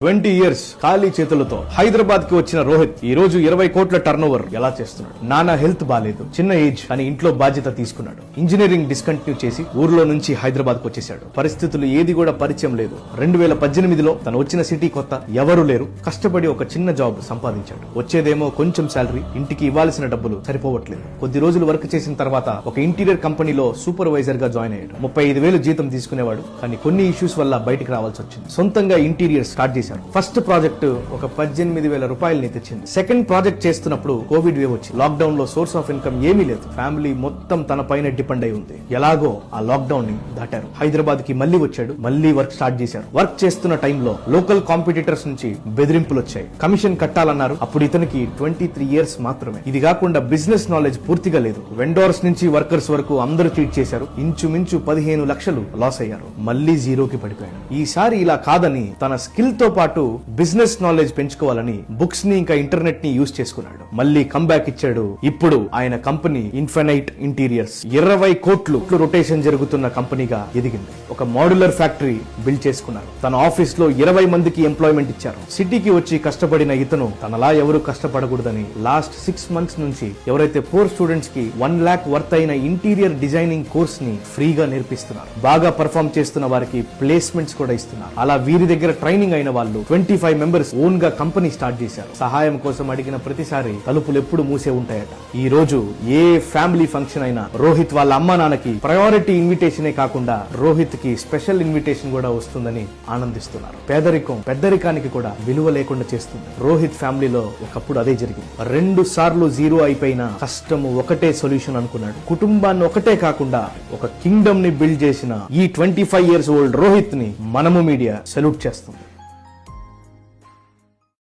20 years ఖాళీ చేతులతో హైదరాబాద్ కి వచ్చిన రోహిత్ ఈ రోజు 20 కోట్ల టర్నోవర్ ఎలా చేస్తున్నాడు? నానా హెల్త్ బాలేదు, చిన్న ఏజ్ కానీ ఇంట్లో బాధ్యత తీసుకున్నాడు. ఇంజనీరింగ్ డిస్కంటిన్యూ చేసి ఊర్లో నుంచి హైదరాబాద్ కు వచ్చేసాడు. పరిస్థితులు ఏది కూడా పరిచయం లేదు. 2018లో తను వచ్చిన సిటీ కొత్త, ఎవరు లేరు. కష్టపడి ఒక చిన్న జాబ్ సంపాదించాడు. వచ్చేదేమో కొంచెం శాలరీ, ఇంటికి ఇవ్వాల్సిన డబ్బులు సరిపోవట్లేదు. కొద్ది రోజులు వర్క్ చేసిన తర్వాత ఒక ఇంటీరియర్ కంపెనీలో సూపర్వైజర్ గా జాయిన్ అయ్యాడు. 35,000 జీతం తీసుకునేవాడు. కానీ కొన్ని ఇష్యూస్ వల్ల బయటకు రావాల్సి వచ్చింది. సొంతంగా ఇంటీరియర్ స్టార్ట్ చేశాడు. ఫస్ట్ ప్రాజెక్ట్ ఒక 18,000 రూపాయలని తెచ్చింది. సెకండ్ ప్రాజెక్ట్ చేస్తున్నప్పుడు కోవిడ్ వేవ్ వచ్చి లాక్డౌన్ లో సోర్స్ ఆఫ్ ఇన్కమ్ ఏమీ లేదు. ఫ్యామిలీ మొత్తం తన పైన డిపెండ్ అయి ఉంది. ఎలాగో ఆ లాక్డౌన్ ని దాటారు. హైదరాబాద్ కి మళ్ళీ వచ్చాడు. మళ్ళీ వర్క్ స్టార్ట్ చేశారు. వర్క్ చేస్తున్న టైంలో లోకల్ కాంపిటీటర్స్ నుంచి బెదిరింపులు వచ్చాయి. కమిషన్ కట్టాలన్నారు. అప్పుడు ఇతనికి 23 years మాత్రమే. ఇది కాకుండా బిజినెస్ నాలెడ్జ్ పూర్తిగా లేదు. వెండర్స్ నుంచి వర్కర్స్ వరకు అందరూ చీట్ చేశారు. ఇంచుమించు 15 లక్షలు లాస్ అయ్యారు. మళ్ళీ జీరోకి పడిపోయాడు. ఈసారి ఇలా కాదని తన స్కిల్ తో పాటు బిజినెస్ నాలెడ్జ్ పెంచుకోవాలని బుక్స్ ని ఇంకా ఇంటర్నెట్ ని యూజ్ చేసుకున్నాడు. మళ్ళీ కంబ్యాక్ ఇచ్చాడు. ఇప్పుడు ఆయన కంపెనీ ఇన్ఫినైట్ ఇంటీరియర్స్ 20 కోట్లు రొటేషన్ జరుగుతున్న కంపెనీగా ఎదిగింది. ఒక మోడ్యులర్ ఫ్యాక్టరీ బిల్డ్ చేసుకున్నారు. తన ఆఫీస్ లో 20 మందికి ఎంప్లాయ్మెంట్ ఇచ్చారు. సిటీకి వచ్చి కష్టపడిన ఇతను తనలా ఎవరు కష్టపడకూడదని లాస్ట్ 6 months నుంచి ఎవరైతే పూర్ స్టూడెంట్స్ కి 1 lakh వర్త్ అయిన ఇంటీరియర్ డిజైనింగ్ కోర్స్ ని ఫ్రీగా నేర్పిస్తున్నారు. బాగా పర్ఫార్మ్ చేస్తున్న వారికి ప్లేస్మెంట్స్ కూడా ఇస్తున్నారు. అలా వీరి దగ్గర ట్రైనింగ్ అయిన వాళ్ళు 25 మెంబర్స్ ఓన్ గా కంపెనీ స్టార్ట్ చేశారు. సహాయం కోసం అడిగిన ప్రతిసారి తలుపులు ఎప్పుడు మూసే ఉంటాయట. ఈ రోజు ఏ ఫ్యామిలీ ఫంక్షన్ అయినా రోహిత్ వాళ్ళ అమ్మా నాన్నకి ప్రయారిటీ ఇన్విటేషనే కాకుండా రోహిత్ కి స్పెషల్ ఇన్విటేషన్ కూడా వస్తుందని ఆనందిస్తున్నారు. పేదరికం పెద్దరికానికి కూడా విలువ లేకుండా చేస్తుంది. రోహిత్ ఫ్యామిలీలో ఒకప్పుడు అదే జరిగింది. 2 సార్లు జీరో అయిపోయిన కష్టము ఒకటే సొల్యూషన్ అనుకున్నాడు. కుటుంబాన్ని ఒకటే కాకుండా ఒక కింగ్డమ్ ని బిల్డ్ చేసిన ఈ 25 years old రోహిత్ ని మనము మీడియా సెల్యూట్ చేస్తుంది.